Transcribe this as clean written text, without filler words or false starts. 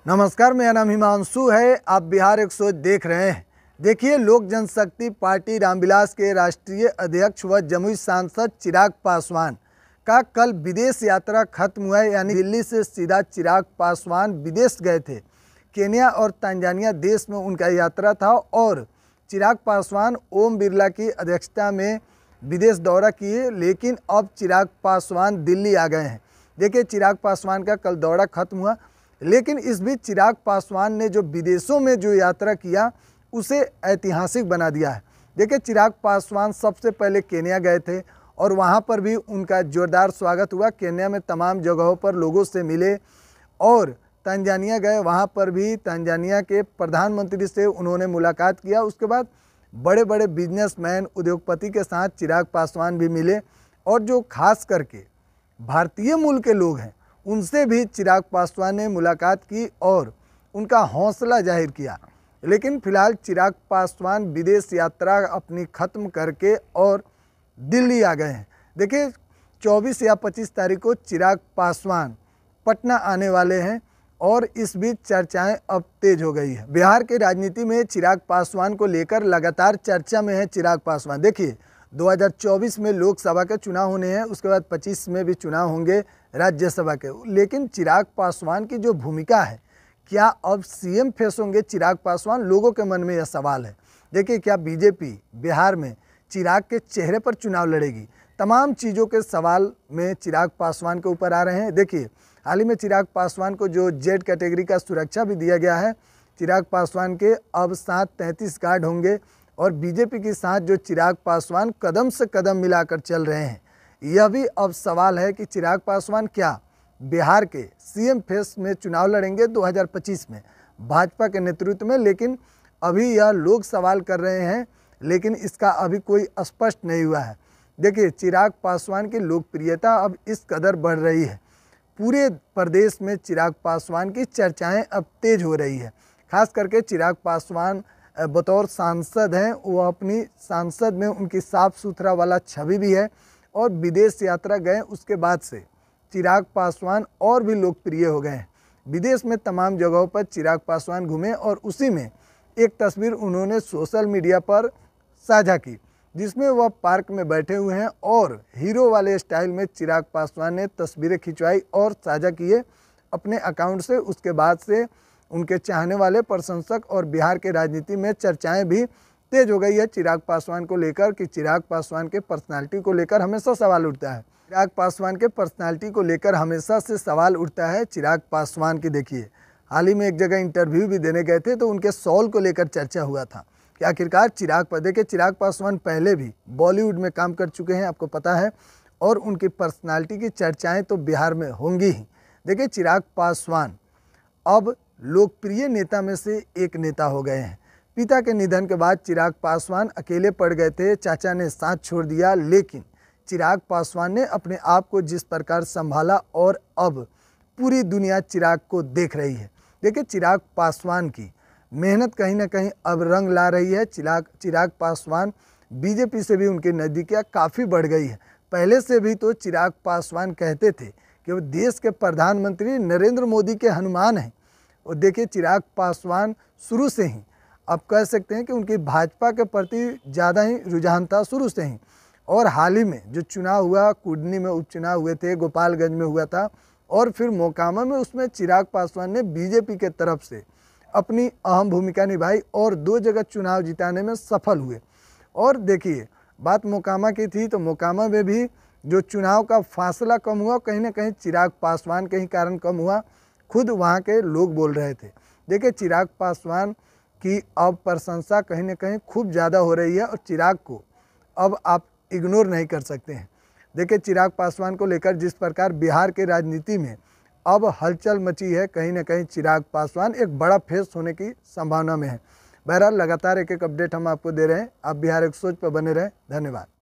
नमस्कार, मेरा नाम हिमांशु है। आप बिहार 100 देख रहे हैं। देखिए, लोक जनशक्ति पार्टी रामविलास के राष्ट्रीय अध्यक्ष व जमुई सांसद चिराग पासवान का कल विदेश यात्रा खत्म हुआ है। यानी दिल्ली से सीधा चिराग पासवान विदेश गए थे। केन्या और तंजानिया देश में उनका यात्रा था और चिराग पासवान ओम बिरला की अध्यक्षता में विदेश दौरा किए, लेकिन अब चिराग पासवान दिल्ली आ गए हैं। देखिए, चिराग पासवान का कल दौरा खत्म हुआ, लेकिन इस बीच चिराग पासवान ने जो विदेशों में जो यात्रा किया उसे ऐतिहासिक बना दिया है। देखिए, चिराग पासवान सबसे पहले केन्या गए थे और वहां पर भी उनका जोरदार स्वागत हुआ। केन्या में तमाम जगहों पर लोगों से मिले और तंजानिया गए, वहां पर भी तंजानिया के प्रधानमंत्री से उन्होंने मुलाकात किया। उसके बाद बड़े बड़े बिजनेसमैन, उद्योगपति के साथ चिराग पासवान भी मिले और जो खास करके भारतीय मूल के लोग हैं उनसे भी चिराग पासवान ने मुलाकात की और उनका हौसला जाहिर किया। लेकिन फिलहाल चिराग पासवान विदेश यात्रा अपनी ख़त्म करके और दिल्ली आ गए हैं। देखिए, 24 या 25 तारीख को चिराग पासवान पटना आने वाले हैं और इस बीच चर्चाएं अब तेज हो गई है। बिहार के राजनीति में चिराग पासवान को लेकर लगातार चर्चा में है चिराग पासवान। देखिए, 2024 में लोकसभा के चुनाव होने हैं, उसके बाद 25 में भी चुनाव होंगे राज्यसभा के। लेकिन चिराग पासवान की जो भूमिका है, क्या अब सीएम फेस होंगे चिराग पासवान? लोगों के मन में यह सवाल है। देखिए, क्या बीजेपी बिहार में चिराग के चेहरे पर चुनाव लड़ेगी? तमाम चीज़ों के सवाल में चिराग पासवान के ऊपर आ रहे हैं। देखिए, हाल ही में चिराग पासवान को जो जेड कैटेगरी का सुरक्षा भी दिया गया है। चिराग पासवान के अब साथ 33 गार्ड होंगे और बीजेपी के साथ जो चिराग पासवान कदम से कदम मिलाकर चल रहे हैं। यह भी अब सवाल है कि चिराग पासवान क्या बिहार के सीएम फेस में चुनाव लड़ेंगे 2025 में भाजपा के नेतृत्व में? लेकिन अभी यह लोग सवाल कर रहे हैं, लेकिन इसका अभी कोई स्पष्ट नहीं हुआ है। देखिए, चिराग पासवान की लोकप्रियता अब इस कदर बढ़ रही है, पूरे प्रदेश में चिराग पासवान की चर्चाएं अब तेज हो रही है। खास करके चिराग पासवान बतौर सांसद हैं, वो अपनी सांसद में उनकी साफ सुथरा वाला छवि भी है और विदेश यात्रा गए उसके बाद से चिराग पासवान और भी लोकप्रिय हो गए हैं। विदेश में तमाम जगहों पर चिराग पासवान घूमे और उसी में एक तस्वीर उन्होंने सोशल मीडिया पर साझा की, जिसमें वह पार्क में बैठे हुए हैं और हीरो वाले स्टाइल में चिराग पासवान ने तस्वीरें खिंचवाई और साझा किए अपने अकाउंट से। उसके बाद से उनके चाहने वाले, प्रशंसक और बिहार के राजनीति में चर्चाएं भी तेज हो गई है चिराग पासवान को लेकर कि चिराग पासवान के पर्सनालिटी को लेकर हमेशा सवाल उठता है। चिराग पासवान के पर्सनालिटी को लेकर हमेशा से सवाल उठता है चिराग पासवान की। देखिए, हाल ही में एक जगह इंटरव्यू भी देने गए थे तो उनके सॉल को लेकर चर्चा हुआ था कि आखिरकार चिराग पर। देखिए, चिराग पासवान पहले भी बॉलीवुड में काम कर चुके हैं, आपको पता है, और उनकी पर्सनालिटी की चर्चाएँ तो बिहार में होंगी ही। देखिए, चिराग पासवान अब लोकप्रिय नेता में से एक नेता हो गए हैं। पिता के निधन के बाद चिराग पासवान अकेले पड़ गए थे, चाचा ने साथ छोड़ दिया, लेकिन चिराग पासवान ने अपने आप को जिस प्रकार संभाला और अब पूरी दुनिया चिराग को देख रही है। देखिए, चिराग पासवान की मेहनत कहीं ना कहीं अब रंग ला रही है। चिराग पासवान बीजेपी से भी उनकी नज़दीकियाँ काफ़ी बढ़ गई है। पहले से भी तो चिराग पासवान कहते थे कि वो देश के प्रधानमंत्री नरेंद्र मोदी के हनुमान हैं। और देखिए, चिराग पासवान शुरू से ही आप कह सकते हैं कि उनकी भाजपा के प्रति ज़्यादा ही रुझान था शुरू से ही। और हाल ही में जो चुनाव हुआ, कुडनी में उपचुनाव हुए थे, गोपालगंज में हुआ था और फिर मोकामा में, उसमें चिराग पासवान ने बीजेपी के तरफ से अपनी अहम भूमिका निभाई और 2 जगह चुनाव जिताने में सफल हुए। और देखिए, बात मोकामा की थी तो मोकामा में भी जो चुनाव का फासला कम हुआ, कहीं ना कहीं चिराग पासवान के ही कारण कम हुआ, खुद वहाँ के लोग बोल रहे थे। देखिए, चिराग पासवान की अब प्रशंसा कहीं ना कहीं खूब ज़्यादा हो रही है और चिराग को अब आप इग्नोर नहीं कर सकते हैं। देखिए, चिराग पासवान को लेकर जिस प्रकार बिहार के राजनीति में अब हलचल मची है, कहीं ना कहीं चिराग पासवान एक बड़ा फेस होने की संभावना में है। बहरहाल, लगातार एक एक अपडेट हम आपको दे रहे हैं। आप बिहार 100 पर बने रहें। धन्यवाद।